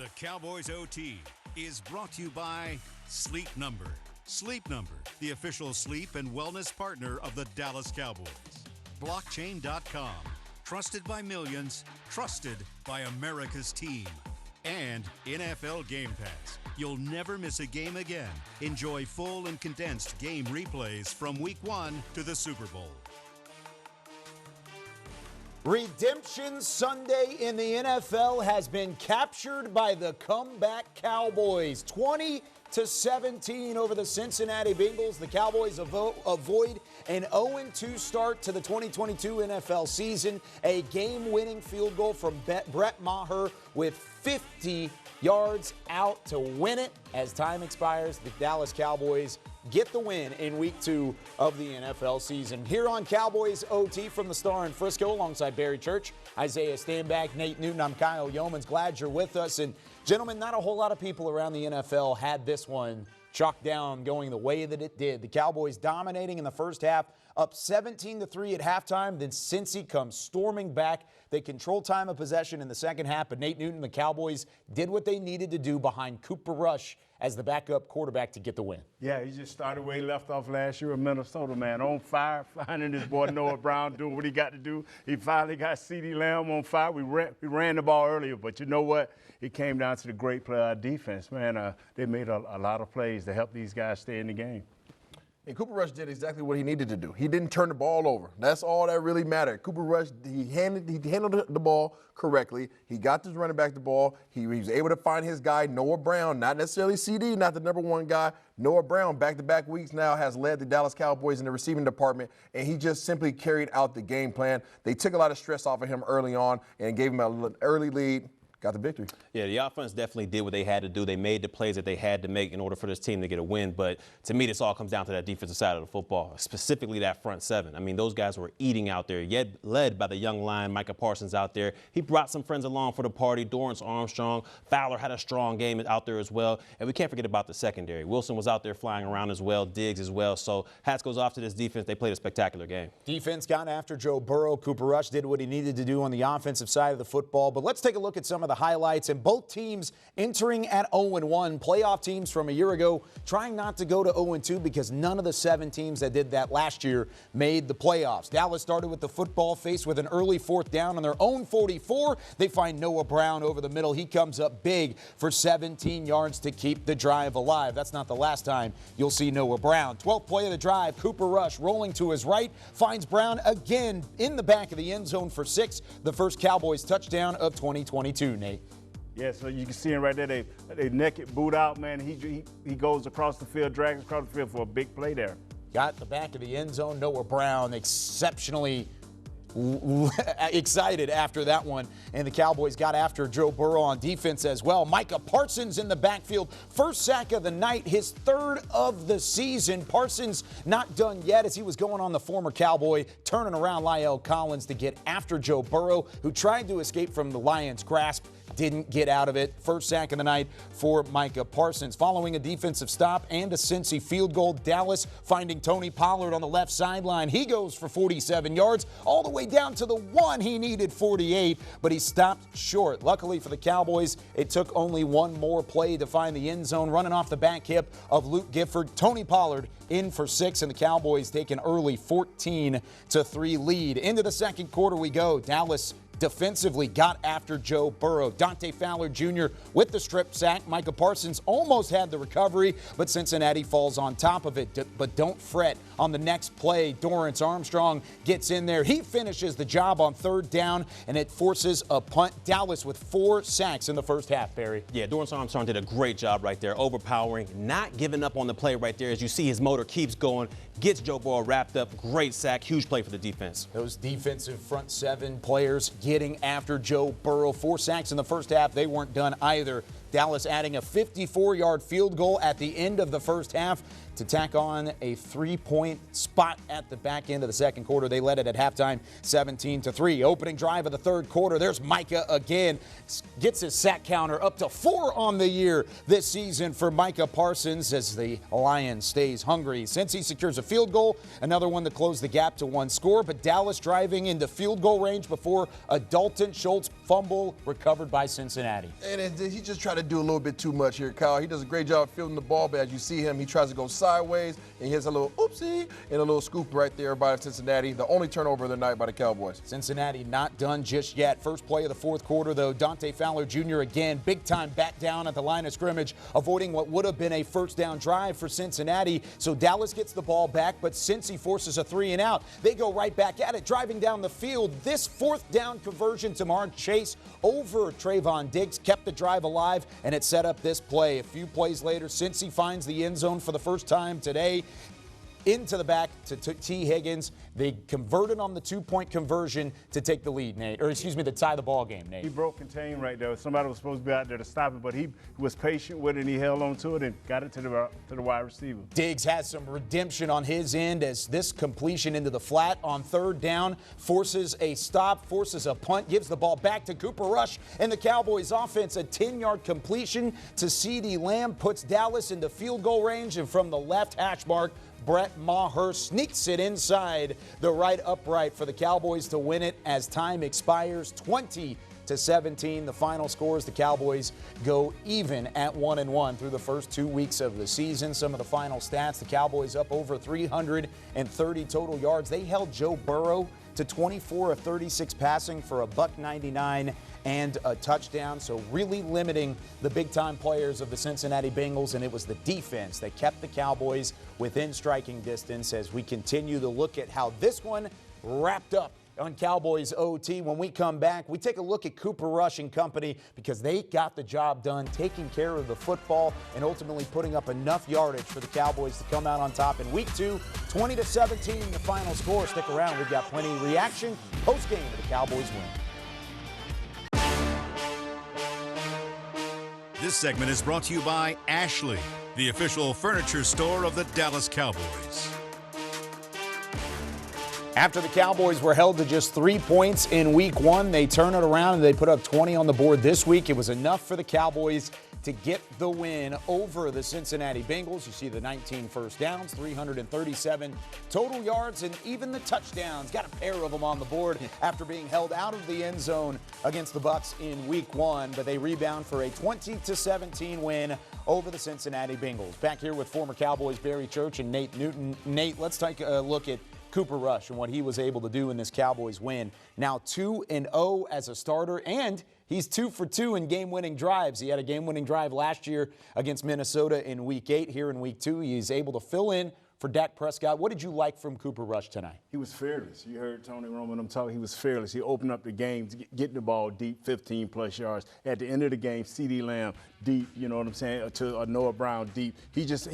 The Cowboys OT is brought to you by Sleep Number. Sleep Number, the official sleep and wellness partner of the Dallas Cowboys. Blockchain.com, trusted by millions, trusted by America's team. And NFL Game Pass. You'll never miss a game again. Enjoy full and condensed game replays from Week 1 to the Super Bowl. Redemption Sunday in the NFL has been captured by the comeback Cowboys. 20-17 over the Cincinnati Bengals. The Cowboys avoid an 0-2 start to the 2022 NFL season. A game-winning field goal from Brett Maher with 50 yards out to win it. As time expires, the Dallas Cowboys get the win in Week 2 of the NFL season. Here on Cowboys OT from the Star in Frisco, alongside Barry Church, Isaiah Stanback, Nate Newton, I'm Kyle Youmans. Glad you're with us. And gentlemen, not a whole lot of people around the NFL had this one chalked down going the way that it did. The Cowboys dominating in the first half, up 17-3 at halftime. Then Cincy comes storming back. They control time of possession in the second half, but Nate Newton, the Cowboys, did what they needed to do behind Cooper Rush as the backup quarterback to get the win. Yeah, he just started where he left off last year in Minnesota, man. On fire, finding his boy Noah Brown, doing what he got to do. He finally got CeeDee Lamb on fire. We ran the ball earlier, but you know what? It came down to the great play of our defense, man. They made a lot of plays to help these guys stay in the game. And Cooper Rush did exactly what he needed to do. He didn't turn the ball over. That's all that really mattered. Cooper Rush, he handled the ball correctly. He got this running back the ball. He was able to find his guy, Noah Brown, not necessarily CD, not the number one guy. Noah Brown, back-to-back weeks now, has led the Dallas Cowboys in the receiving department, and he just simply carried out the game plan. They took a lot of stress off of him early on and gave him an early lead. Got the victory. Yeah, the offense definitely did what they had to do. They made the plays that they had to make in order for this team to get a win. But to me, this all comes down to that defensive side of the football, specifically that front seven. I mean, those guys were eating out there, yet led by the young lion, Micah Parsons out there. He brought some friends along for the party. Dorrance Armstrong. Fowler had a strong game out there as well. And we can't forget about the secondary. Wilson was out there flying around as well, Diggs as well. So hats goes off to this defense. They played a spectacular game. Defense got after Joe Burrow. Cooper Rush did what he needed to do on the offensive side of the football. But let's take a look at some of the highlights. And both teams entering at 0-1. Playoff teams from a year ago trying not to go to 0-2 because none of the 7 teams that did that last year made the playoffs. Dallas started with the football faced with an early 4th down on their own 44. They find Noah Brown over the middle. He comes up big for 17 yards to keep the drive alive. That's not the last time you'll see Noah Brown. 12th play of the drive, Cooper Rush rolling to his right, finds Brown again in the back of the end zone for 6. The first Cowboys touchdown of 2022, Nate. Yeah, so you can see him right there. They naked boot out, man. He goes across the field, drags across the field for a big play there. Got the back of the end zone. Noah Brown exceptionally excited after that one. And the Cowboys got after Joe Burrow on defense as well. Micah Parsons in the backfield. First sack of the night, his 3rd of the season. Parsons not done yet as he was going on the former Cowboy, turning around La'el Collins to get after Joe Burrow, who tried to escape from the Lions' grasp. Didn't get out of it. First sack of the night for Micah Parsons. Following a defensive stop and a Cincy field goal, Dallas finding Tony Pollard on the left sideline. He goes for 47 yards, all the way down to the 1. He needed 48, but he stopped short. Luckily for the Cowboys, it took only one more play to find the end zone, running off the back hip of Luke Gifford. Tony Pollard in for 6, and the Cowboys take an early 14-3 lead. Into the second quarter we go. Dallas defensively got after Joe Burrow. Dante Fowler Jr. with the strip sack. Micah Parsons almost had the recovery, but Cincinnati falls on top of it. But don't fret. On the next play, Dorrance Armstrong gets in there. He finishes the job on 3rd down, and it forces a punt. Dallas with 4 sacks in the first half, Barry. Yeah, Dorrance Armstrong did a great job right there, overpowering, not giving up on the play right there. As you see, his motor keeps going, gets Joe Burrow wrapped up. Great sack, huge play for the defense. Those defensive front 7 players getting after Joe Burrow. 4 sacks in the first half. They weren't done either. Dallas adding a 54-yard field goal at the end of the first half to tack on a 3-point spot at the back end of the second quarter. They led it at halftime 17-3. Opening drive of the third quarter. There's Micah again. Gets his sack counter up to 4 on the year this season for Micah Parsons as the Lions stays hungry. Since he secures a field goal, another one to close the gap to 1 score. But Dallas driving into field goal range before a Dalton Schultz fumble recovered by Cincinnati. And he just tried to do a little bit too much here, Kyle. He does a great job fielding the ball, but as you see him, he tries to go sideways, and he has a little oopsie and a little scoop right there by Cincinnati. The only turnover of the night by the Cowboys. Cincinnati not done just yet. First play of the fourth quarter, though, Dante Fowler Jr. again, big time bat down at the line of scrimmage, avoiding what would have been a first down drive for Cincinnati. So Dallas gets the ball back, but Cincy forces a 3-and-out. They go right back at it, driving down the field. This fourth down conversion to Jamar Chase over Trayvon Diggs kept the drive alive, and it set up this play. A few plays later, Cincy finds the end zone for the first time today. Into the back to T. Higgins. They converted on the 2-point conversion to take the lead, Nate. Or excuse me, to tie the ball game, Nate. He broke contain right there. Somebody was supposed to be out there to stop it, but he was patient with it, and he held on to it and got it to the wide receiver. Diggs has some redemption on his end as this completion into the flat on third down forces a stop, forces a punt, gives the ball back to Cooper Rush, and the Cowboys offense, a 10-yard completion to CeeDee Lamb puts Dallas into field goal range, and from the left hash mark, Brett Maher sneaks it inside the right upright for the Cowboys to win it as time expires. 20-17, the final scores. The Cowboys go even at 1-1 through the first 2 weeks of the season. Some of the final stats, the Cowboys up over 330 total yards. They held Joe Burrow to 24 of 36 passing for $199 and a touchdown. So really limiting the big-time players of the Cincinnati Bengals, and it was the defense that kept the Cowboys within striking distance as we continue to look at how this one wrapped up on Cowboys OT. When we come back, we take a look at Cooper Rush and company because they got the job done, taking care of the football and ultimately putting up enough yardage for the Cowboys to come out on top in week 2, 20-17, the final score. Stick around. We've got plenty of reaction post-game to the Cowboys win. This segment is brought to you by Ashley, the official furniture store of the Dallas Cowboys. After the Cowboys were held to just 3 points in week 1, they turn it around and they put up 20 on the board this week. It was enough for the Cowboys to get the win over the Cincinnati Bengals. You see the 19 first downs, 337 total yards, and even the touchdowns. Got a pair of them on the board after being held out of the end zone against the Bucs in week 1, but they rebound for a 20-17 win over the Cincinnati Bengals. Back here with former Cowboys Barry Church and Nate Newton. Nate, let's take a look at Cooper Rush and what he was able to do in this Cowboys win. Now 2-0 as a starter, and he's 2 for 2 in game-winning drives. He had a game-winning drive last year against Minnesota in Week 8. Here in Week 2, he's able to fill in for Dak Prescott. What did you like from Cooper Rush tonight? He was fearless. You heard Tony Romo talk. He was fearless. He opened up the game, getting the ball deep, 15-plus yards. At the end of the game, CeeDee Lamb deep, you know what I'm saying, to Noah Brown deep. He's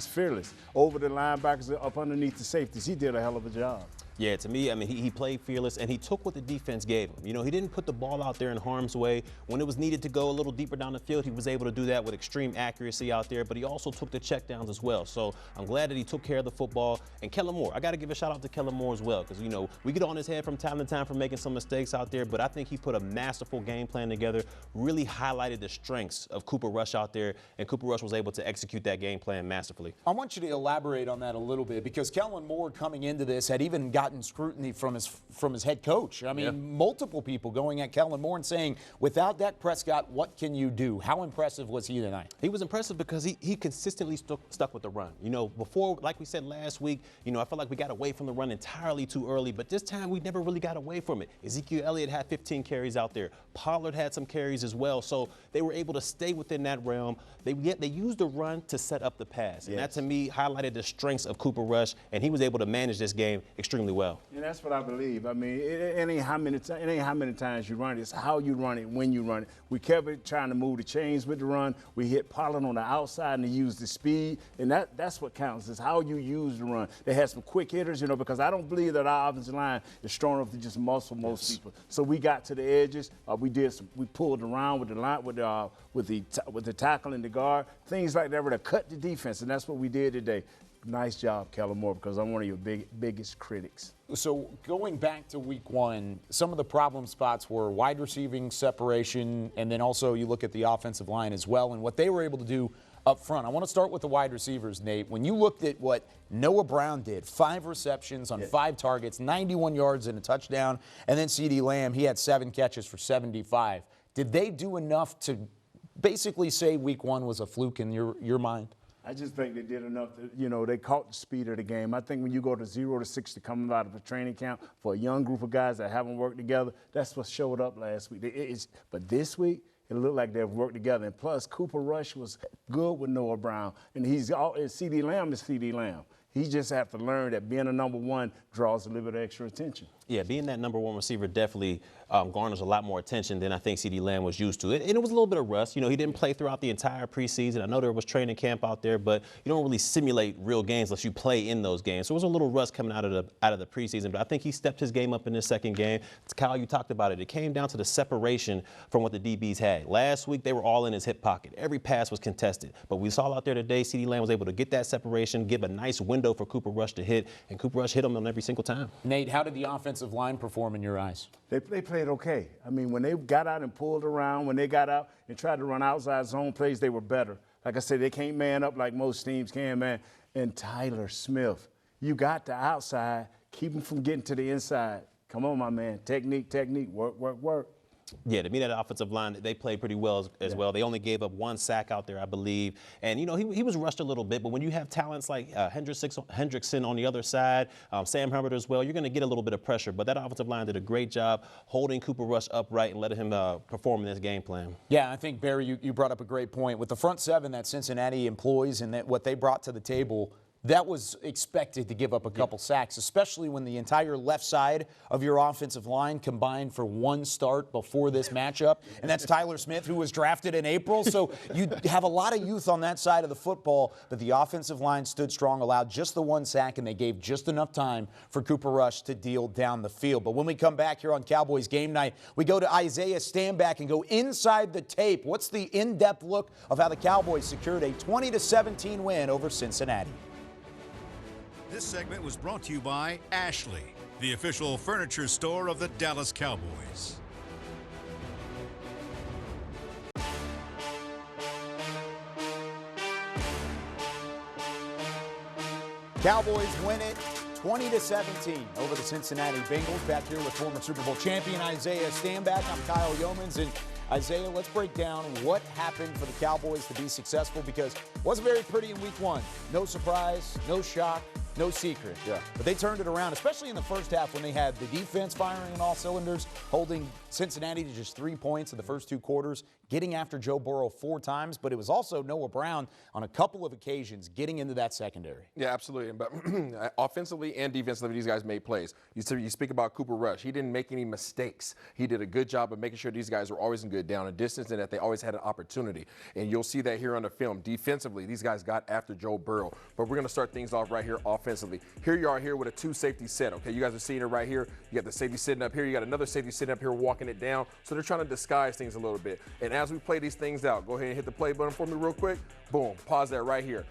fearless. Over the linebackers, up underneath the safeties. He did a hell of a job. Yeah, to me, I mean, he played fearless, and he took what the defense gave him. You know, he didn't put the ball out there in harm's way. When it was needed to go a little deeper down the field, he was able to do that with extreme accuracy out there, but he also took the checkdowns as well. So I'm glad that he took care of the football. And Keller Moore, I got to give a shout-out to Keller Moore as well, because, you know, we get on his head from time to time for making some mistakes out there, but I think he put a masterful game plan together, really highlighted the strengths of Cooper Rush out there, and Cooper Rush was able to execute that game plan masterfully. I want you to elaborate on that a little bit, because Keller Moore coming into this had even gotten scrutiny from his head coach. I mean, multiple people going at Keller Moore and saying, without Dak Prescott, what can you do? How impressive was he tonight? He was impressive because he consistently stuck with the run. You know, before, like we said last week, you know, I felt like we got away from the run entirely too early, but this time we never really got away from it. Ezekiel Elliott had 15 carries out there. Pollard had some carries as well, so they were able to stay within that realm. They used the run to set up the pass, and that to me highlighted the strengths of Cooper Rush, and he was able to manage this game extremely extremely well. And that's what I believe. I mean, it ain't how many times you run it. It's how you run it, when you run it. We kept trying to move the chains with the run. We hit Pollard on the outside and use the speed, and that's what counts, is how you use the run. They had some quick hitters, because I don't believe that our offensive line is strong enough to just muscle most people. So we got to the edges. We pulled around with the line, with the tackle and the guard, things like that, to cut the defense, and that's what we did today. Nice job, Keller Moore, because I'm one of your biggest critics. So going back to week one, some of the problem spots were wide receiving separation, and then also you look at the offensive line as well and what they were able to do up front. I want to start with the wide receivers, Nate. When you looked at what Noah Brown did, 5 receptions on 5 targets, 91 yards and a touchdown, and then CeeDee Lamb, he had 7 catches for 75. Did they do enough to basically say week one was a fluke in your mind? I just think they did enough to, they caught the speed of the game. I think when you go to 0 to 60 coming out of a training camp for a young group of guys that haven't worked together, that's what showed up last week. But this week, it looked like they've worked together. And plus, Cooper Rush was good with Noah Brown. And CeeDee Lamb is CeeDee Lamb. He just has to learn that being a number one draws a little bit of extra attention. Yeah, being that number one receiver definitely garners a lot more attention than I think CeeDee Lamb was used to. And it was a little bit of rust. He didn't play throughout the entire preseason. I know there was training camp out there, but you don't really simulate real games unless you play in those games. So it was a little rust coming out of the preseason, but I think he stepped his game up in this second game. Kyle, you talked about it. It came down to the separation from what the DBs had. Last week, they were all in his hip pocket. Every pass was contested. But we saw out there today, CeeDee Lamb was able to get that separation, give a nice window for Cooper Rush to hit, and Cooper Rush hit him on every single time. Nate, how did the offensive line perform in your eyes? They played okay. I mean, when they got out and pulled around, when they got out and tried to run outside zone plays, they were better. Like I said, they can't man up like most teams can, man. And Tyler Smith, you got the outside, keep him from getting to the inside. Come on, my man. Technique, work. Yeah, to me, that offensive line, they played pretty well as well. They only gave up 1 sack out there, I believe. And, he was rushed a little bit. But when you have talents like Hendrickson on the other side, Sam Hubbard as well, you're going to get a little bit of pressure. But that offensive line did a great job holding Cooper Rush upright and letting him perform in this game plan. Yeah, I think, Barry, you brought up a great point. With the front seven that Cincinnati employs and what they brought to the table, that was expected to give up a couple sacks, especially when the entire left side of your offensive line combined for 1 start before this matchup, and that's Tyler Smith, who was drafted in April. So you have a lot of youth on that side of the football, but the offensive line stood strong, allowed just the 1 sack, and they gave just enough time for Cooper Rush to deal down the field. But when we come back here on Cowboys Game Night, we go to Isaiah Stanback and go inside the tape. What's the in-depth look of how the Cowboys secured a 20-17 win over Cincinnati? This segment was brought to you by Ashley, the official furniture store of the Dallas Cowboys. Cowboys win it 20-17 over the Cincinnati Bengals. Back here with former Super Bowl champion Isaiah Stanback. I'm Kyle Youmans. And Isaiah, let's break down what happened for the Cowboys to be successful, because it wasn't very pretty in week one. No surprise, no shock, no secret. Yeah. But they turned it around, especially in the first half when they had the defense firing on all cylinders, holding Cincinnati to just 3 points in the first 2 quarters, getting after Joe Burrow 4 times. But it was also Noah Brown on a couple of occasions getting into that secondary. Yeah, absolutely. But offensively and defensively, these guys made plays. You speak about Cooper Rush. He didn't make any mistakes. He did a good job of making sure these guys were always in good down and distance and that they always had an opportunity. And you'll see that here on the film. Defensively, these guys got after Joe Burrow. But we're going to start things off right here offensively. Here you are here with a 2-safety set. Okay, you guys are seeing it right here. You got the safety sitting up here. You got another safety sitting up here walking it down. So they're trying to disguise things a little bit. And as we play these things out, go ahead and hit the play button for me real quick. Boom, pause that right here.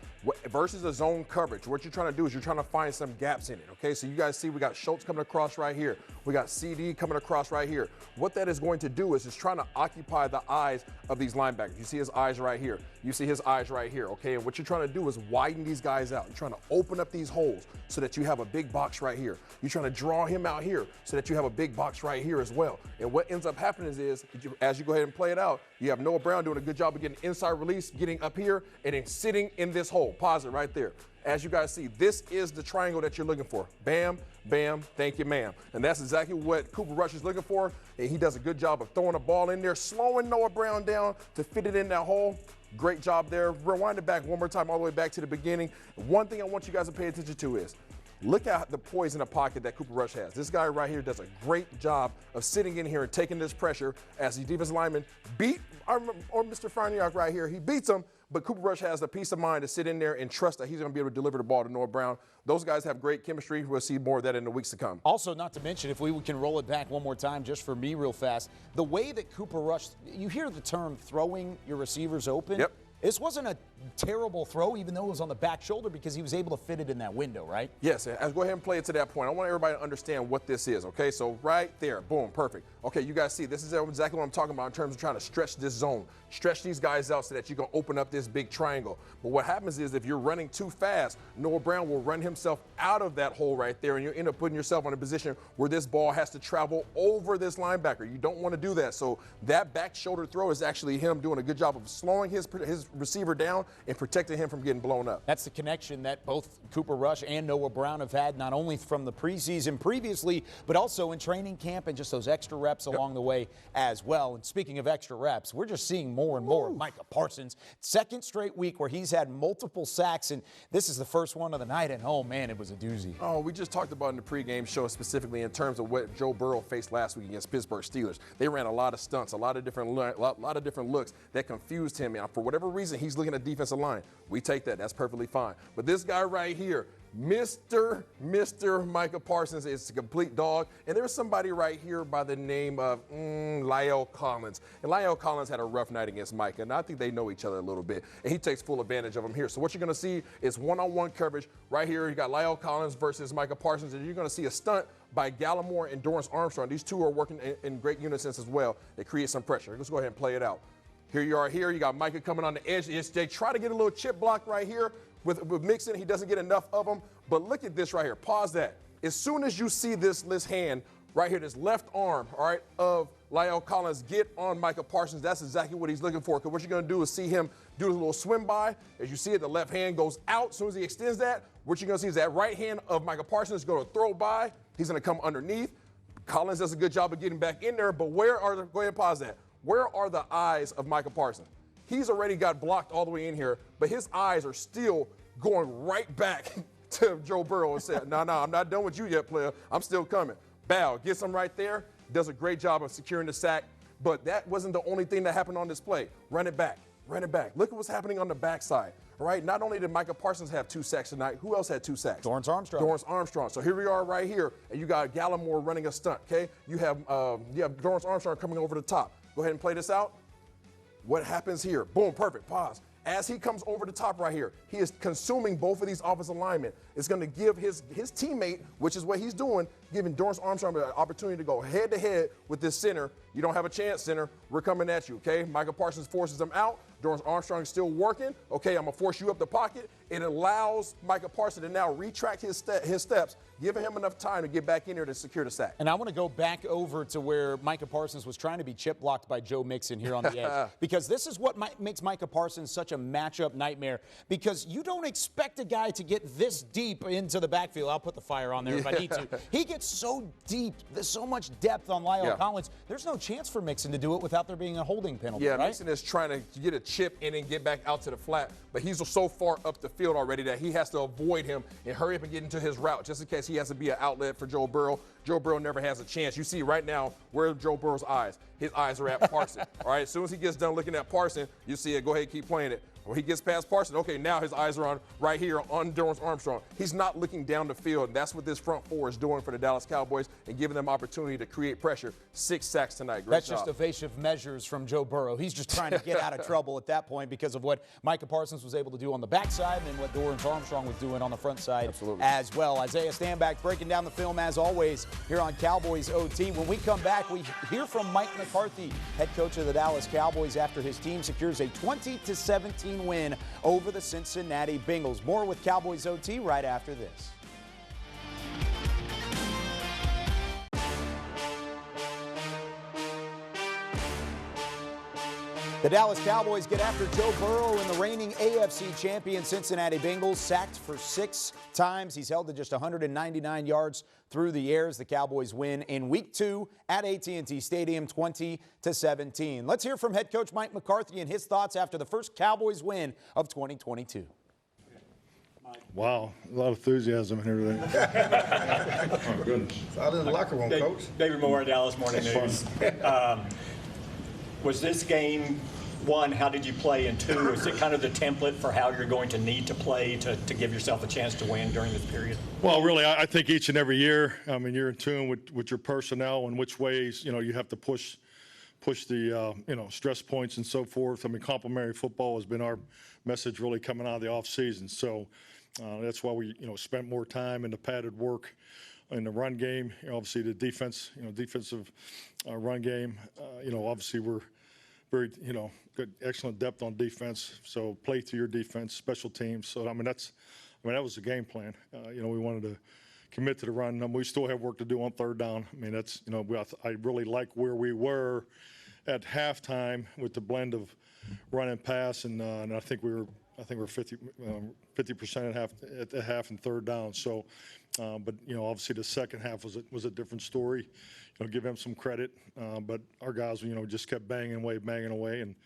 Versus a zone coverage, what you're trying to do is you're trying to find some gaps in it, okay? So you guys see we got Schultz coming across right here. We got CD coming across right here. What that is going to do is it's trying to occupy the eyes of these linebackers. You see his eyes right here. You see his eyes right here, okay? And what you're trying to do is widen these guys out. You're trying to open up these holes so that you have a big box right here. You're trying to draw him out here so that you have a big box right here as well. And what ends up happening is as you go ahead and play it out, you have Noah Brown doing a good job of getting inside release, getting up here, and then sitting in this hole. Pause it right there. As you guys see, this is the triangle that you're looking for. Bam, bam, thank you, ma'am. And that's exactly what Cooper Rush is looking for. And he does a good job of throwing the ball in there, slowing Noah Brown down to fit it in that hole. Great job there. Rewind it back one more time all the way back to the beginning. One thing I want you guys to pay attention to is Look at the poise in the pocket that Cooper Rush has. This guy right here does a great job of sitting in here and taking this pressure as the defensive lineman beat or Mr. Farniok right here. He beats him, but Cooper Rush has the peace of mind to sit in there and trust that he's going to be able to deliver the ball to Noah Brown. Those guys have great chemistry. We'll see more of that in the weeks to come. Also, not to mention, if we can roll it back one more time just for me real fast, the way that Cooper Rush, you hear the term throwing your receivers open. Yep. This wasn't a terrible throw, even though it was on the back shoulder, because he was able to fit it in that window, right? Yes, and go ahead and play it to that point. I want everybody to understand what this is, okay? So right there, boom, perfect. Okay, you guys see, this is exactly what I'm talking about in terms of trying to stretch this zone. Stretch these guys out so that you can open up this big triangle. But what happens is if you're running too fast, Noah Brown will run himself out of that hole right there, and you end up putting yourself in a position where this ball has to travel over this linebacker. You don't want to do that. So that back shoulder throw is actually him doing a good job of slowing his receiver down and protecting him from getting blown up. That's the connection that both Cooper Rush and Noah Brown have had, not only from the preseason previously, but also in training camp and just those extra reps along the way as well. And speaking of extra reps, we're just seeing more and more of Micah Parsons. Second straight week where he's had multiple sacks, and this is the first one of the night, and oh man, it was a doozy. Oh, we just talked about in the pregame show specifically in terms of what Joe Burrow faced last week against Pittsburgh Steelers. They ran a lot of stunts, a lot of different looks that confused him. And for whatever reason, he's looking at defensive line. We take that. That's perfectly fine. But this guy right here, Mr. Micah Parsons is a complete dog. And there's somebody right here by the name of Lyle Collins. And Lyle Collins had a rough night against Micah, and I think they know each other a little bit. And he takes full advantage of him here. So what you're going to see is one-on-one coverage. Right here, you got Lyle Collins versus Micah Parsons, and you're going to see a stunt by Keller Moore and Dorrance Armstrong. These two are working in great unison as well. They create some pressure. Let's go ahead and play it out. Here you are here. You got Micah coming on the edge. They try to get a little chip block right here with Mixon. He doesn't get enough of them. But look at this right here. Pause that. As soon as you see this hand right here, this left arm, all right, of Lyle Collins get on Micah Parsons, that's exactly what he's looking for. Because what you're going to do is see him do a little swim by. As you see it, the left hand goes out. As soon as he extends that, what you're going to see is that right hand of Micah Parsons is going to throw by. He's going to come underneath. Collins does a good job of getting back in there. But go ahead and pause that. Where are the eyes of Micah Parsons? He's already got blocked all the way in here, but his eyes are still going right back to Joe Burrow and said, no, I'm not done with you yet, player. I'm still coming. Bow, gets him right there, does a great job of securing the sack, but that wasn't the only thing that happened on this play. Run it back. Look at what's happening on the backside, all right? Not only did Micah Parsons have 2 sacks tonight, who else had 2 sacks? Dorrance Armstrong. So here we are right here, and you got Keller Moore running a stunt, okay? You have Dorrance Armstrong coming over the top. Go ahead and play this out. What happens here? Boom, perfect, pause. As he comes over the top right here, he is consuming both of these offensive linemen. It's going to give his teammate, which is what he's doing, giving Dorrance Armstrong an opportunity to go head-to-head with this center. You don't have a chance, center. We're coming at you, okay? Micah Parsons forces him out. Dorrance Armstrong is still working. Okay, I'm going to force you up the pocket. It allows Micah Parsons to now retract his steps, giving him enough time to get back in there to secure the sack. And I want to go back over to where Micah Parsons was trying to be chip blocked by Joe Mixon here on the edge. Because this is what makes Micah Parsons such a matchup nightmare. Because you don't expect a guy to get this deep into the backfield. I'll put the fire on there if I need to. He gets so deep. There's so much depth on Lyle Collins. There's no chance for Mixon to do it without there being a holding penalty, right? Mixon is trying to get a chip in and get back out to the flat. But he's so far up the field already that he has to avoid him and hurry up and get into his route just in case he has to be an outlet for Joe Burrow. Joe Burrow never has a chance. You see right now, where are Joe Burrow's eyes? His eyes are at Parsons. All right, as soon as he gets done looking at Parsons, you see it. Go ahead, keep playing it. When he gets past Parsons, okay, now his eyes are on right here on Dorrance Armstrong. He's not looking down the field, and that's what this front four is doing for the Dallas Cowboys and giving them opportunity to create pressure. 6 sacks tonight. Great That's job. Just evasive measures from Joe Burrow. He's just trying to get out of trouble at that point because of what Micah Parsons was able to do on the backside and then what Dorrance Armstrong was doing on the front side as well. Isaiah Stanback breaking down the film as always here on Cowboys OT. When we come back, we hear from Mike McCarthy, head coach of the Dallas Cowboys, after his team secures a 20-17 win over the Cincinnati Bengals. More with Cowboys OT right after this. The Dallas Cowboys get after Joe Burrow and the reigning AFC champion Cincinnati Bengals, sacked for 6 times. He's held to just 199 yards through the air as the Cowboys win in Week 2 at AT&T Stadium, 20-17. Let's hear from head coach Mike McCarthy and his thoughts after the first Cowboys win of 2022. Wow, a lot of enthusiasm here today. Oh, goodness. Out in the locker room, Coach. David Moore, Dallas Morning News. Was this game, one, how did you play, and two, is it kind of the template for how you're going to need to play to give yourself a chance to win during this period? Well, really, I think each and every year, I mean, you're in tune with your personnel and which ways, you have to push the, stress points and so forth. I mean, complementary football has been our message really coming out of the offseason. So that's why we, spent more time in the padded work in the run game. Obviously, the defense, defensive run game, obviously we're very, good, excellent depth on defense. So play to your defense, special teams. So, that was the game plan. We wanted to commit to the run. We still have work to do on third down. I mean, that's, I really like where we were at halftime with the blend of run and pass, and I think we were 50% at the half and third down. So, but obviously the second half was a different story. Give them some credit, but our guys, just kept banging away, and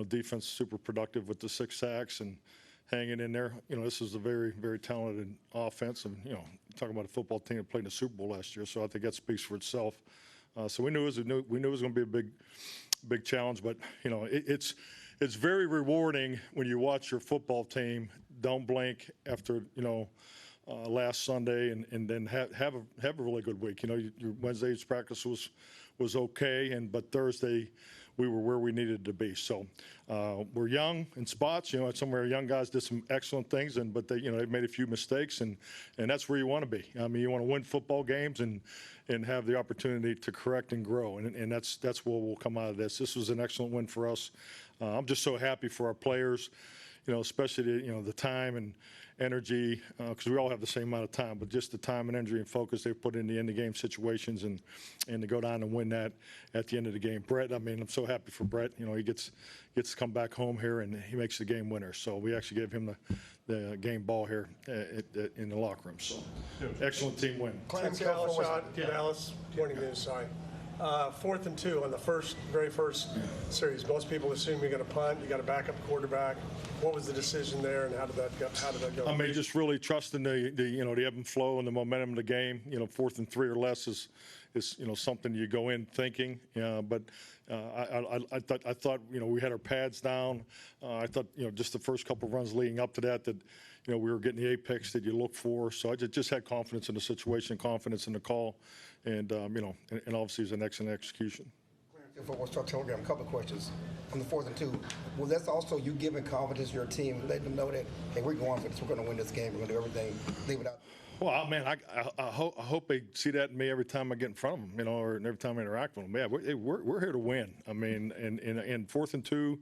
defense super productive with the 6 sacks and hanging in there. This is a very, very talented offense, and talking about a football team that played in the Super Bowl last year, so I think that speaks for itself. So we knew it was going to be a big challenge, but it's very rewarding when you watch your football team don't blink after last Sunday and then have a really good week. Your Wednesday's practice was okay, but Thursday we were where we needed to be. So we're young in spots. Some of our young guys did some excellent things, but they made a few mistakes, and that's where you want to be. I mean, you want to win football games and have the opportunity to correct and grow, and that's what will come out of this. This was an excellent win for us. I'm just so happy for our players, especially the time and energy, because we all have the same amount of time, but just the time and energy and focus they put in the end-of-game situations and to go down and win that at the end of the game. Brett, I mean, I'm so happy for Brett. He gets to come back home here, and he makes the game winner. So we actually gave him the game ball here in the locker room. So excellent team win. Tim Keller, Dallas Morning News, sorry. 4th and 2 on the very first series. Most people assume you're going to punt. You got a backup quarterback. What was the decision there, and how did that go? I mean, just really trusting the ebb and flow and the momentum of the game. 4th and 3 or less is something you go in thinking. But I thought we had our pads down. I thought just the first couple of runs leading up to that we were getting the apex that you look for. So I just had confidence in the situation, confidence in the call, and and obviously it was an excellent execution. Football Star Telegram, a couple of questions on the 4th and 2. Well, that's also you giving confidence to your team, letting them know that, hey, we're going for this. We're going to win this game. We're going to do everything. Leave it out. Well, man, I hope they see that in me every time I get in front of them, or every time I interact with them. Yeah, we're here to win. I mean, and 4th and 2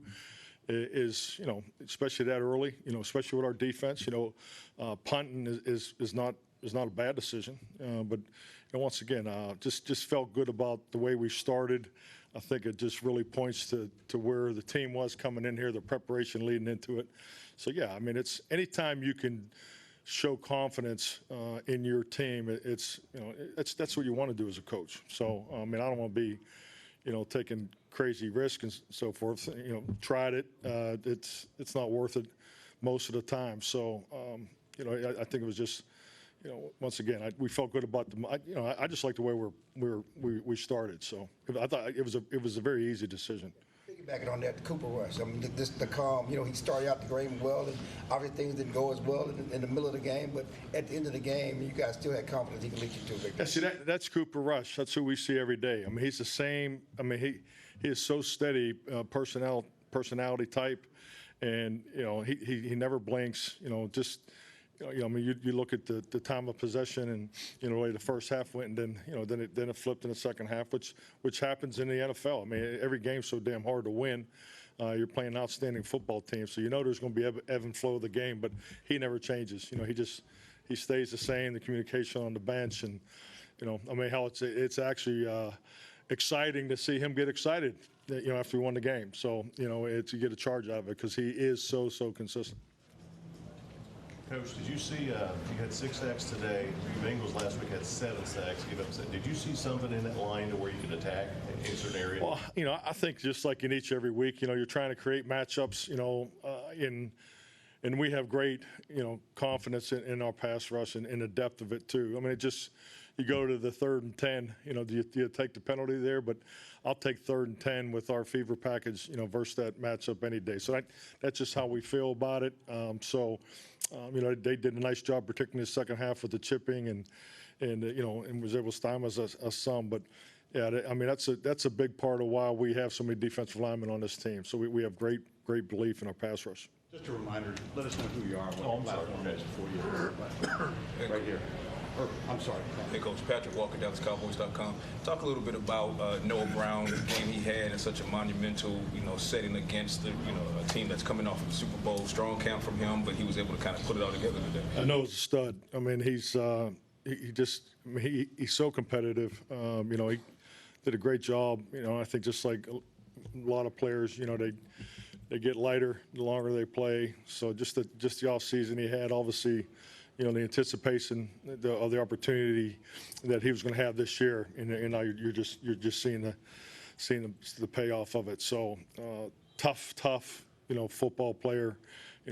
is especially that early. Especially with our defense. Punting is not a bad decision. But once again, just felt good about the way we started. I think it just really points to where the team was coming in here, the preparation leading into it. So yeah, I mean, it's anytime you can show confidence in your team, that's what you want to do as a coach. So I mean, I don't want to be taking crazy risks and so forth. Tried it. It's not worth it most of the time. So I think it was just. Once again, we felt good about them. I just like the way we started. So I thought it was a very easy decision. Piggybacking on that, Cooper Rush. I mean, the calm. He started out the game well, and obviously things didn't go as well in the middle of the game. But at the end of the game, you guys still had confidence he could lead you to a victory. Yeah, see, that's Cooper Rush. That's who we see every day. I mean, he's the same. I mean, he is so steady, personality type, and he never blinks. Just. I mean, you look at the time of possession, and the way the first half went, and then it flipped in the second half, which happens in the NFL. I mean, every game's so damn hard to win. You're playing an outstanding football team, so there's going to be ebb and flow of the game, but he never changes. He stays the same. The communication on the bench, and I mean, how it's actually exciting to see him get excited. After we won the game, so you get a charge out of it because he is so consistent. Coach, did you see you had 6 sacks today? The Bengals last week had 7 sacks. Did you see something in that line to where you could attack in a certain area? Well, I think just like in every week, you're trying to create matchups, in and we have great, confidence in our pass rush and in the depth of it too. I mean, you go to the 3rd and 10, do you take the penalty there? But I'll take 3rd and 10 with our fever package, versus that matchup any day. So that's just how we feel about it. They did a nice job, particularly in the second half with the chipping and was able to stymie us some. But yeah, that's a big part of why we have so many defensive linemen on this team. So we have great belief in our pass rush. Just a reminder, let us know who you are and what platform is for you. Right here. I'm sorry. Hey, Coach Patrick Walker, DallasCowboys.com. Talk a little bit about Noah Brown, the game he had in such a monumental, setting against a team that's coming off of the Super Bowl. Strong camp from him, but he was able to kind of put it all together today. Noah's a stud. I mean, he's so competitive. He did a great job. I think just like a lot of players, they get lighter the longer they play. So just the off season he had, obviously. The anticipation of the opportunity that he was going to have this year, and now you're just seeing the payoff of it. So tough, football player,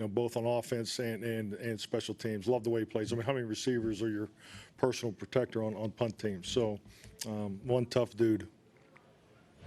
both on offense and special teams. Love the way he plays. I mean, how many receivers are your personal protector on punt teams? So one tough dude.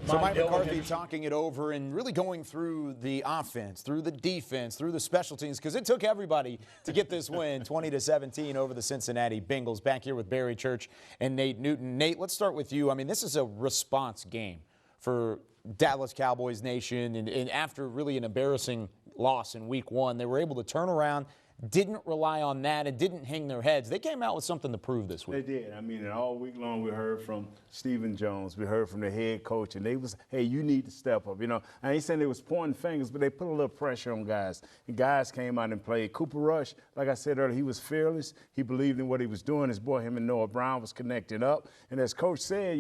So Mike McCarthy talking it over and really going through the offense, through the defense, through the special teams, because it took everybody to get this win, 20-17 over the Cincinnati Bengals. Back here with Barry Church and Nate Newton. Nate, let's start with you. I mean, this is a response game for Dallas Cowboys Nation, and after really an embarrassing loss in Week 1, they were able to turn around, didn't rely on that, and didn't hang their heads. They came out with something to prove this week. They did. I mean, and all week long we heard from Stephen Jones. We heard from the head coach, and they was, hey, you need to step up. I ain't saying they was pointing fingers, but they put a little pressure on guys. And guys came out and played. Cooper Rush, like I said earlier, he was fearless. He believed in what he was doing. His boy, him and Noah Brown was connecting up. And as Coach said,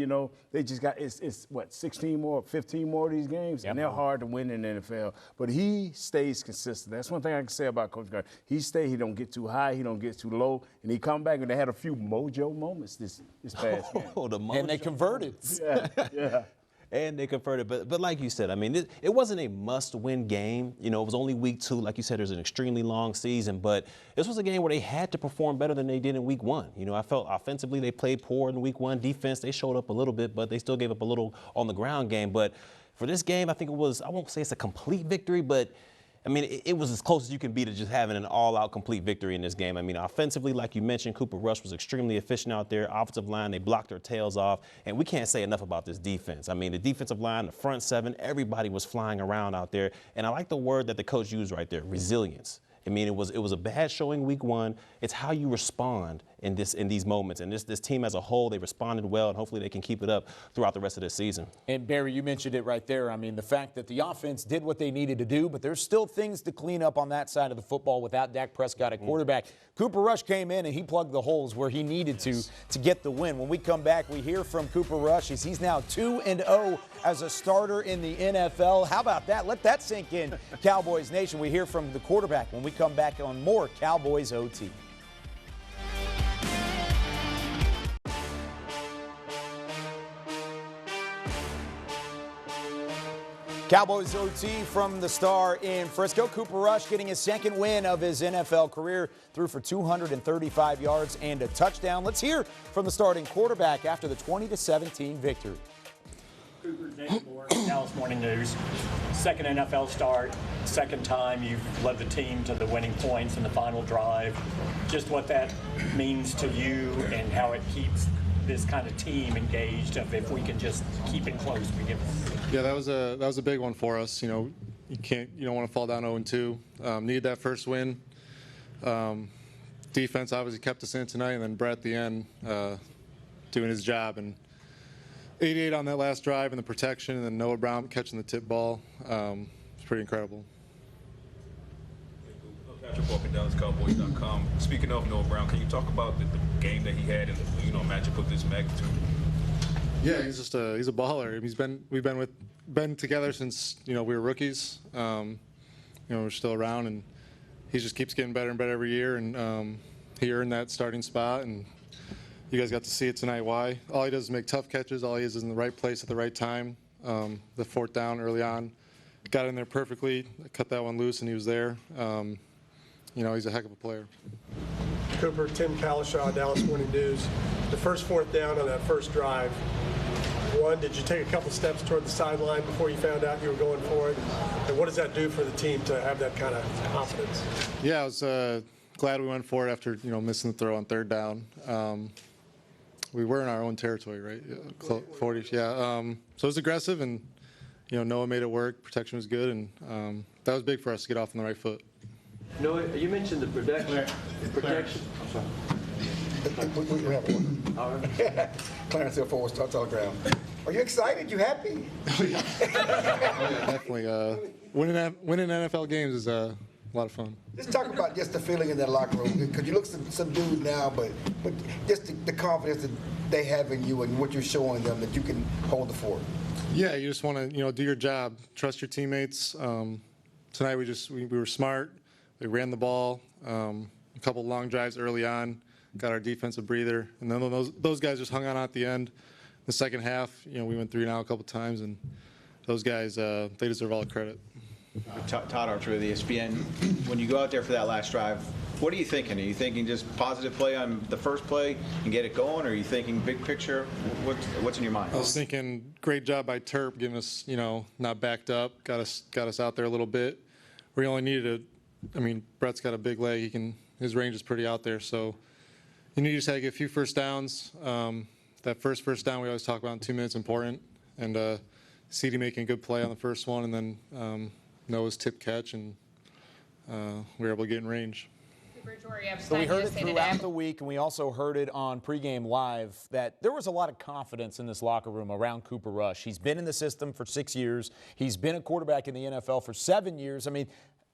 they just got, it's 16 more, 15 more of these games, and they're hard to win in the NFL. But he stays consistent. That's one thing I can say about Coach Gardner. He don't get too high, he don't get too low, and he come back and they had a few mojo moments this past game. And they converted. Yeah. And they converted. But like you said, I mean, it wasn't a must-win game. It was only week 2. Like you said, there's an extremely long season. But this was a game where they had to perform better than they did in week 1. I felt offensively they played poor in week 1. Defense, they showed up a little bit, but they still gave up a little on the ground game. But for this game, I think it was, I won't say it's a complete victory, but I mean, it was as close as you can be to just having an all-out complete victory in this game. I mean, offensively, like you mentioned, Cooper Rush was extremely efficient out there. Offensive line, they blocked their tails off. And we can't say enough about this defense. I mean, the defensive line, the front 7, everybody was flying around out there. And I like the word that the coach used right there, resilience. I mean, it was a bad showing week 1. It's how you respond in these moments. And this team as a whole, they responded well, and hopefully they can keep it up throughout the rest of this season. And Barry, you mentioned it right there. I mean, the fact that the offense did what they needed to do, but there's still things to clean up on that side of the football without Dak Prescott at quarterback. Cooper Rush came in and he plugged the holes where he needed to get the win. When we come back, we hear from Cooper Rush. He's now 2-0 as a starter in the NFL. How about that? Let that sink in, Cowboys Nation. We hear from the quarterback when we come back on more Cowboys OT. Cowboys OT from the Star in Frisco. Cooper Rush getting his second win of his NFL career, threw for 235 yards and a touchdown. Let's hear from the starting quarterback after the 20-17 victory. Cooper, Keller Moore, Dallas Morning News. Second NFL start, second time you've led the team to the winning points in the final drive. Just what that means to you and how it keeps this kind of team engaged, if we can just keep it close. Yeah, that was a big one for us. You don't want to fall down 0-2. Needed that first win. Defense obviously kept us in tonight, and then Brett at the end doing his job, and 88 on that last drive and the protection, and then Noah Brown catching the tip ball. It's pretty incredible. Patrick Walker, DallasCowboys.com. Speaking of Noah Brown, can you talk about the game that he had and the matchup of this magnitude? Yeah, he's a baller. We've been together since we were rookies. We're still around, and he just keeps getting better and better every year. And he earned that starting spot, and you guys got to see it tonight. Why? All he does is make tough catches. All he is in the right place at the right time. The fourth down early on, got in there perfectly, cut that one loose, and he was there. he's a heck of a player. Cooper, Tim Kalishaw, Dallas Morning News. The first fourth down on that first drive, one, did you take a couple steps toward the sideline before you found out you were going for it? And what does that do for the team to have that kind of confidence? Yeah, I was glad we went for it after, missing the throw on third down. We were in our own territory, right? 40, yeah. So it was aggressive, and, Noah made it work. Protection was good, and that was big for us to get off on the right foot. Noah, you mentioned the protection. I'm sorry. We have one. All right. Clarence Hill Forward Star Telegram. Are you excited? You happy? Definitely. Winning NFL games is a lot of fun. Just talk about just the feeling in that locker room, because you look subdued now, but just the confidence that they have in you and what you're showing them that you can hold the fort. Yeah, you just want to do your job, trust your teammates. Tonight we were smart. We ran the ball, a couple long drives early on, got our defensive breather, and then those guys just hung on at the end. The second half, we went 3 and out a couple times, and those guys, they deserve all the credit. Todd Archer with ESPN. When you go out there for that last drive, what are you thinking? Are you thinking just positive play on the first play and get it going, or are you thinking big picture? What's in your mind? I was thinking great job by Terp, getting us, not backed up, got us out there a little bit. We only needed Brett's got a big leg. His range is pretty out there, so you just had to get a few first downs. That first down we always talk about in 2 minutes important, and CD making a good play on the first one, and then Noah's tip catch, and we were able to get in range. So we heard it throughout the week, and we also heard it on pregame live that there was a lot of confidence in this locker room around Cooper Rush. He's been in the system for 6 years. He's been a quarterback in the NFL for 7 years.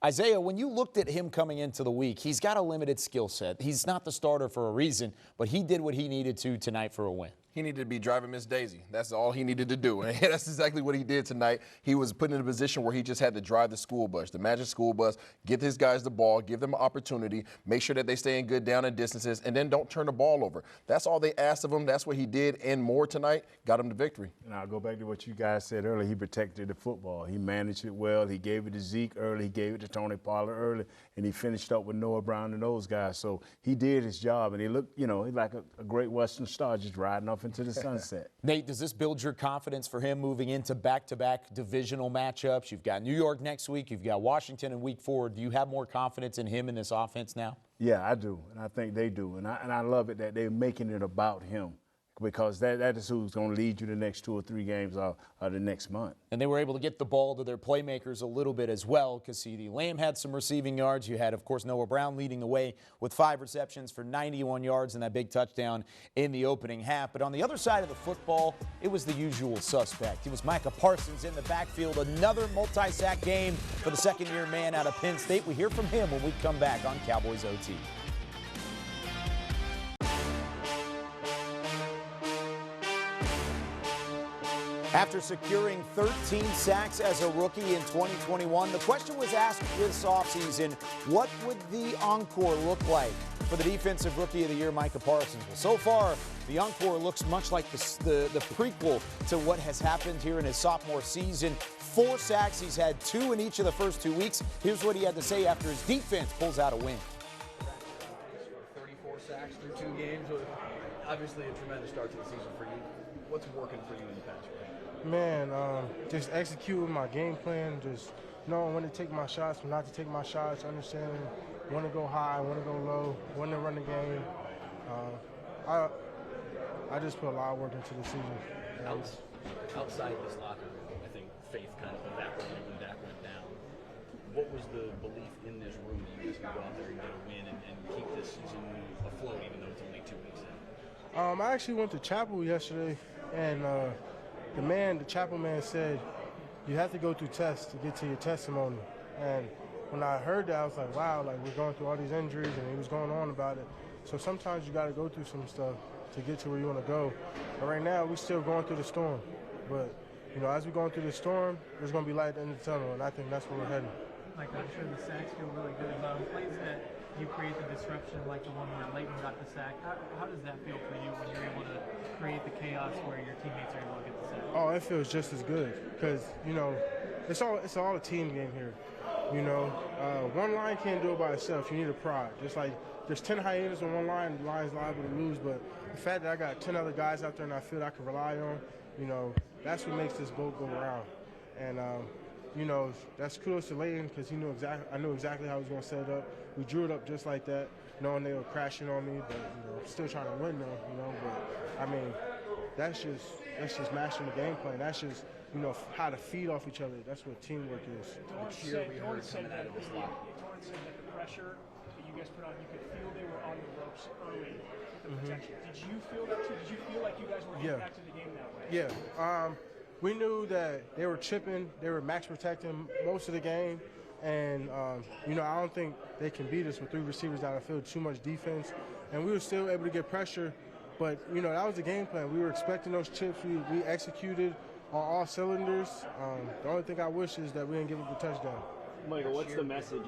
Isaiah, when you looked at him coming into the week, he's got a limited skill set. He's not the starter for a reason, but he did what he needed to tonight for a win. He needed to be driving Miss Daisy. That's all he needed to do. And that's exactly what he did tonight. He was put in a position where he just had to drive the school bus, the magic school bus, give his guys the ball, give them an opportunity, make sure that they stay in good down and distances, and then don't turn the ball over. That's all they asked of him. That's what he did and more tonight. Got him the victory. And I'll go back to what you guys said earlier. He protected the football. He managed it well. He gave it to Zeke early. He gave it to Tony Pollard early. And he finished up with Noah Brown and those guys. So he did his job. And he looked, he's like a great Western star just riding off into the sunset. Nate, does this build your confidence for him moving into back-to-back divisional matchups? You've got New York next week. You've got Washington in week 4. Do you have more confidence in him in this offense now? Yeah, I do, and I think they do. And I love it that they're making it about him, because that is who's going to lead you the next 2 or 3 games of the next month. And they were able to get the ball to their playmakers a little bit as well, because CeeDee Lamb had some receiving yards. You had, of course, Noah Brown leading the way with 5 receptions for 91 yards and that big touchdown in the opening half. But on the other side of the football, it was the usual suspect. It was Micah Parsons in the backfield, another multi-sack game for the second-year man out of Penn State. We hear from him when we come back on Cowboys OT. After securing 13 sacks as a rookie in 2021, the question was asked this offseason, what would the encore look like for the Defensive Rookie of the Year, Micah Parsons? Well, so far, the encore looks much like the prequel to what has happened here in his sophomore season. 4 sacks. He's had 2 in each of the first 2 weeks. Here's what he had to say after his defense pulls out a win. 34 sacks through 2 games. Obviously a tremendous start to the season for you. What's working for you in the pass rush? Man, just executing my game plan, just knowing when to take my shots, when not to take my shots, understanding when to go high, when to go low, when to run the game. I just put a lot of work into the season. Outside of this locker room, I think faith kind of evaporated when Dak went down. What was the belief in this room that you guys can go out there and get a win and keep this season afloat, even though it's only 2 weeks in? I actually went to chapel yesterday, and the chapel man said, you have to go through tests to get to your testimony. And when I heard that, I was like, wow, like we're going through all these injuries, and he was going on about it. So sometimes you got to go through some stuff to get to where you want to go. But right now, we're still going through the storm. But, as we're going through the storm, there's going to be light at the end of the tunnel, and I think that's where we're heading. Like, I'm sure the sacks feel really good about plays that you create the disruption, like the one where Leighton got the sack. How does that feel for you when you're able to create the chaos where your teammates are able to get the sack? Oh, it feels just as good because, it's all a team game here. You know, one line can't do it by itself. You need a pride. Just like there's 10 hyenas on one line, the line's liable to lose. But the fact that I got 10 other guys out there in that field I can rely on, you know, that's what makes this boat go around. And, you know, that's kudos to Layton because I knew exactly how he was going to set it up. We drew it up just like that, knowing they were crashing on me, but, you know, still trying to win though, you know. But, I mean, that's just mastering the game plan. That's just, you know, how to feed off each other. That's what teamwork is. Torrance said that the pressure that you guys put on, you could feel they were on the ropes early with the protection. Did you feel that too? Did you feel like you guys were getting back to the game that way? Yeah. We knew that they were chipping, they were max protecting most of the game. And, you know, I don't think they can beat us with 3 receivers down the field, too much defense. And we were still able to get pressure. But, you know, that was the game plan. We were expecting those chips. We executed on all cylinders. The only thing I wish is that we didn't give up the touchdown. Michael, what's the message?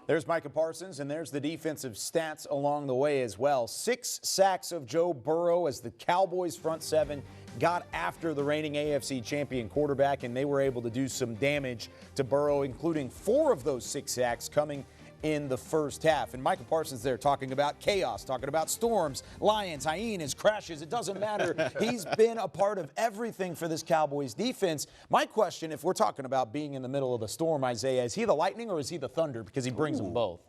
There's Micah Parsons, and there's the defensive stats along the way as well. 6 sacks of Joe Burrow as the Cowboys front 7 got after the reigning AFC champion quarterback, and they were able to do some damage to Burrow, including 4 of those 6 sacks coming in the first half. And Micah Parsons there talking about chaos, talking about storms, lions, hyenas, crashes. It doesn't matter. He's been a part of everything for this Cowboys defense. My question, if we're talking about being in the middle of the storm, Isaiah, is he the lightning or is he the thunder? Because he brings them both.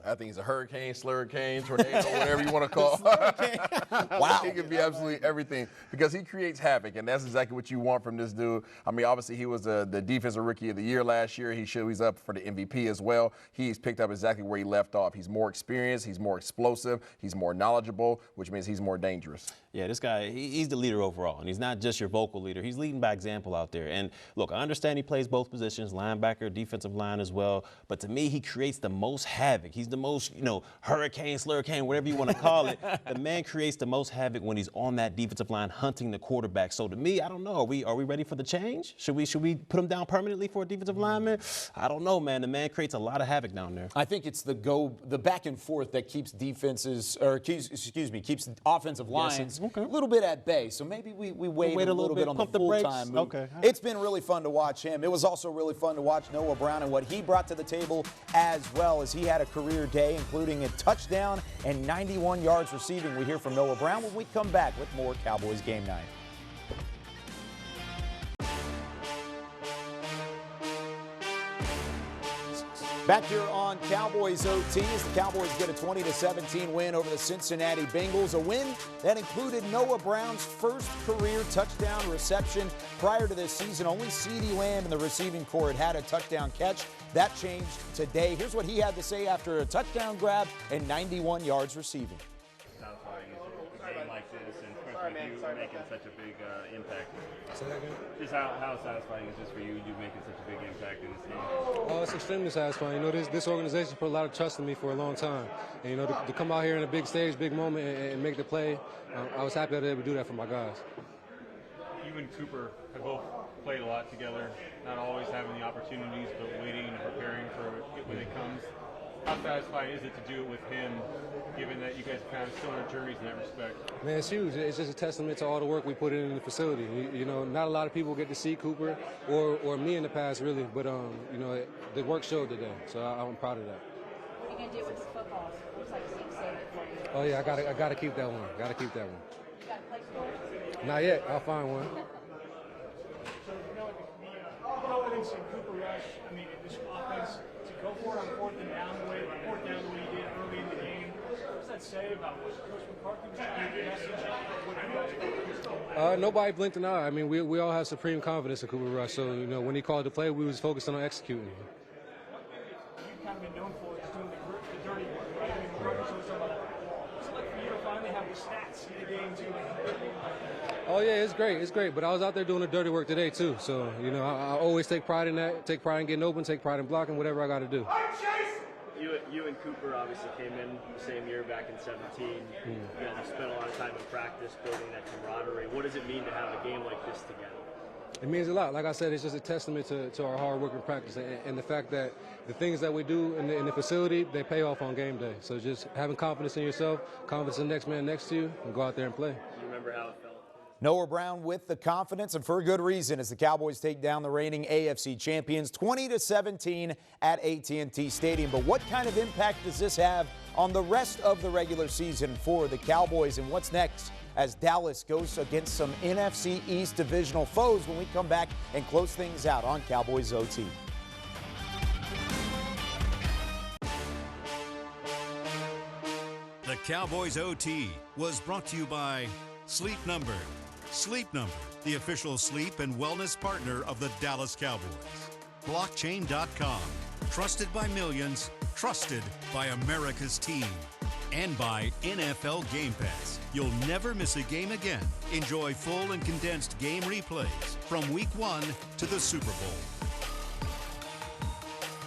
I think he's a hurricane, slurricane, tornado, whatever you want to call it. Wow. He can be absolutely everything because he creates havoc, and that's exactly what you want from this dude. I mean, obviously, he was the defensive rookie of the year last year. He's up for the MVP as well. He's picked up exactly where he left off. He's more experienced, he's more explosive, he's more knowledgeable, which means he's more dangerous. Yeah, this guy, he's the leader overall, and he's not just your vocal leader. He's leading by example out there. And look, I understand he plays both positions, linebacker, defensive line as well, but to me, he creates the most havoc. He's the most, you know, hurricane, slurricane, whatever you want to call it. The man creates the most havoc when he's on that defensive line hunting the quarterback. So to me, I don't know, are we ready for the change? Should we put him down permanently for a defensive lineman? I don't know, man. The man creates a lot of havoc down there. I think it's the back and forth that keeps defenses, or keeps offensive lines a little bit at bay. So maybe we wait a little bit on the full-time move. Okay. It's been really fun to watch him. It was also really fun to watch Noah Brown and what he brought to the table as well, as he had a career day, including a touchdown and 91 yards receiving. We hear from Noah Brown when we come back with more Cowboys Game Night. Back here on Cowboys OT as the Cowboys get a 20-17 win over the Cincinnati Bengals, a win that included Noah Brown's first career touchdown reception. Prior to this season, only CeeDee Lamb in the receiving corps had a touchdown catch. That changed today. Here's what he had to say after a touchdown grab and 91 yards receiving. Satisfying is a game like this, and especially you making such a big impact. Just how satisfying is this for you making such a big impact in this game? Oh, it's extremely satisfying. You know, this organization put a lot of trust in me for a long time. And, you know, to come out here in a big stage, big moment, and make the play, I was happy that I was able to do that for my guys. You and Cooper have both played a lot together, not always having the opportunities, but waiting and preparing for it when it comes. How satisfying is it to do it with him, given that you guys are kind of still on your journeys in that respect? Man, it's huge. It's just a testament to all the work we put in the facility. You know, not a lot of people get to see Cooper or me in the past, really, but, you know, the work showed today, so I'm proud of that. What are you going to do with the footballs? Looks like Steve saved it for you. Oh, yeah, I gotta keep that one. Got to keep that one. You got a place for it? Not yet. I'll find one. So, you know, the confidence in Cooper Rush, I mean, in this offense, to go for it on fourth down the way he did early in the game. What does that say about what Coach McCarthy was trying to message? Nobody blinked an eye. I mean, we all have supreme confidence in Cooper Rush. So, you know, when he called the play, we was focusing on executing. You've kind of been known for just doing the dirty work, right? I mean, McCarthy's always talking about what's it like for you to finally have the stats in the game, too? Oh, yeah, it's great. It's great. But I was out there doing the dirty work today, too. So, you know, I always take pride in that, take pride in getting open, take pride in blocking, whatever I got to do. You and Cooper obviously came in the same year back in 17. You guys spent a lot of time in practice building that camaraderie. What does it mean to have a game like this together? It means a lot. Like I said, it's just a testament to our hard work and practice and the fact that the things that we do in the facility, they pay off on game day. So just having confidence in yourself, confidence in the next man next to you, and go out there and play. Do you remember how it felt? Noah Brown with the confidence, and for a good reason, as the Cowboys take down the reigning AFC champions 20-17 at AT&T Stadium. But what kind of impact does this have on the rest of the regular season for the Cowboys, and what's next as Dallas goes against some NFC East divisional foes when we come back and close things out on Cowboys OT? The Cowboys OT was brought to you by Sleep Number. Sleep Number, the official sleep and wellness partner of the Dallas Cowboys. Blockchain.com, trusted by millions, trusted by America's team. And by NFL Game Pass. You'll never miss a game again. Enjoy full and condensed game replays from Week 1 to the Super Bowl.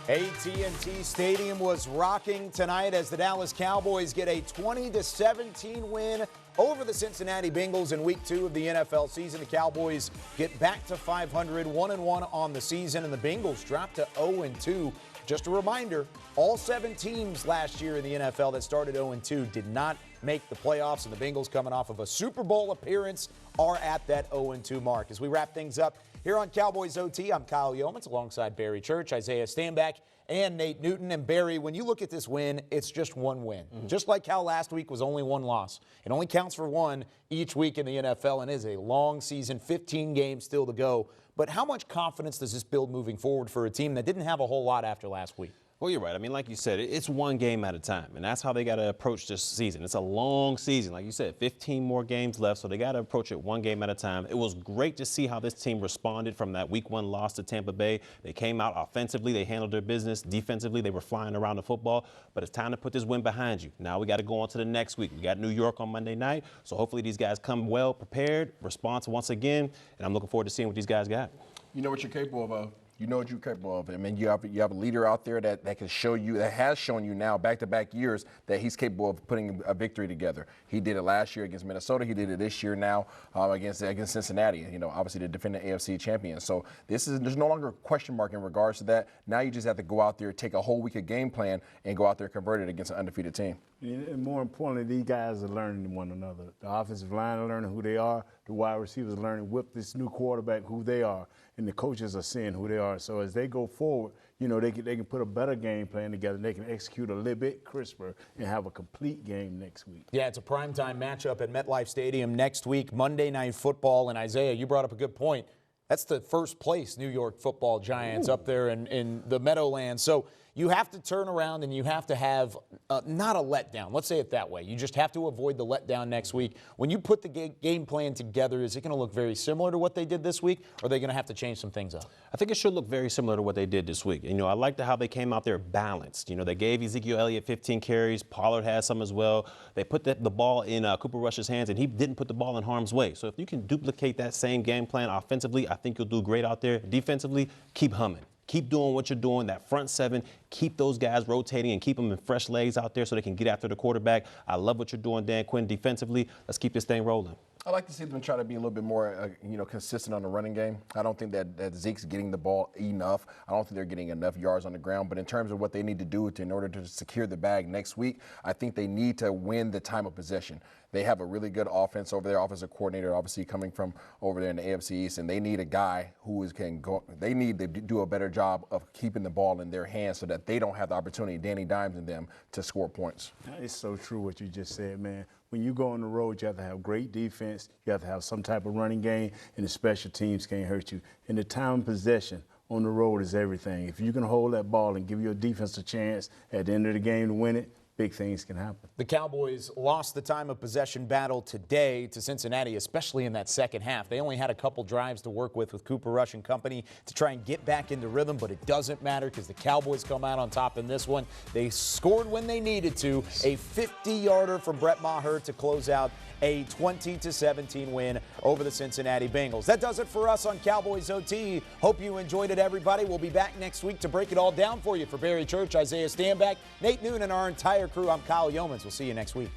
AT&T Stadium was rocking tonight as the Dallas Cowboys get a 20-17 win over the Cincinnati Bengals in Week 2 of the NFL season. The Cowboys get back to 500, 1-1 on the season, and the Bengals drop to 0-2. Just a reminder, all 7 teams last year in the NFL that started 0-2 did not make the playoffs, and the Bengals, coming off of a Super Bowl appearance, are at that 0-2 mark. As we wrap things up here on Cowboys OT, I'm Kyle Youmans alongside Barry Church, Isaiah Stanback, and Nate Newton. And Barry, when you look at this win, it's just one win. Just like how last week was only one loss. It only counts for one each week in the NFL, and it is a long season, 15 games still to go. But how much confidence does this build moving forward for a team that didn't have a whole lot after last week? Well, you're right. I mean, like you said, it's one game at a time, and that's how they got to approach this season. It's a long season. Like you said, 15 more games left, so they got to approach it one game at a time. It was great to see how this team responded from that Week 1 loss to Tampa Bay. They came out offensively. They handled their business. Defensively, they were flying around the football, but it's time to put this win behind you. Now we got to go on to the next week. We got New York on Monday night, so hopefully these guys come well prepared, response once again, and I'm looking forward to seeing what these guys got. You know what you're capable of. You know what you're capable of. I mean, you have a leader out there that can show you, that has shown you now back-to-back years that he's capable of putting a victory together. He did it last year against Minnesota. He did it this year now against Cincinnati. You know, obviously the defending AFC champion. So there's no longer a question mark in regards to that. Now you just have to go out there, take a whole week of game plan, and go out there and convert it against an undefeated team. And more importantly, these guys are learning one another. The offensive line are learning who they are. The wide receivers are learning with this new quarterback who they are. And the coaches are seeing who they are. So as they go forward, you know, they can put a better game plan together. They can execute a little bit crisper and have a complete game next week. Yeah, it's a primetime matchup at MetLife Stadium next week, Monday Night Football. And Isaiah, you brought up a good point. That's the first place New York Football Giants up there in the Meadowlands. So you have to turn around and you have to have not a letdown. Let's say it that way. You just have to avoid the letdown next week. When you put the game plan together, is it going to look very similar to what they did this week, or are they going to have to change some things up? I think it should look very similar to what they did this week. You know, I liked how they came out there balanced. You know, they gave Ezekiel Elliott 15 carries. Pollard had some as well. They put the ball in Cooper Rush's hands, and he didn't put the ball in harm's way. So if you can duplicate that same game plan offensively, I think you'll do great out there. Defensively, keep humming. Keep doing what you're doing, that front seven. Keep those guys rotating and keep them in fresh legs out there so they can get after the quarterback. I love what you're doing, Dan Quinn, defensively. Let's keep this thing rolling. I like to see them try to be a little bit more, consistent on the running game. I don't think that Zeke's getting the ball enough. I don't think they're getting enough yards on the ground. But in terms of what they need to do in order to secure the bag next week, I think they need to win the time of possession. They have a really good offense over there, offensive coordinator, obviously coming from over there in the AFC East, and they need a guy who can go. They need to do a better job of keeping the ball in their hands so that they don't have the opportunity, Danny Dimes and them, to score points. It's so true what you just said, man. When you go on the road, you have to have great defense. You have to have some type of running game, and the special teams can't hurt you. And the time of possession on the road is everything. If you can hold that ball and give your defense a chance at the end of the game to win it, big things can happen. The Cowboys lost the time of possession battle today to Cincinnati, especially in that second half. They only had a couple drives to work with Cooper Rush and company to try and get back into rhythm, but it doesn't matter because the Cowboys come out on top in this one. They scored when they needed to. A 50-yarder from Brett Maher to close out a 20-17 win over the Cincinnati Bengals. That does it for us on Cowboys OT. Hope you enjoyed it, everybody. We'll be back next week to break it all down for you. For Barry Church, Isaiah Stanback, Nate Newton, and our entire crew, I'm Kyle Youmans. We'll see you next week.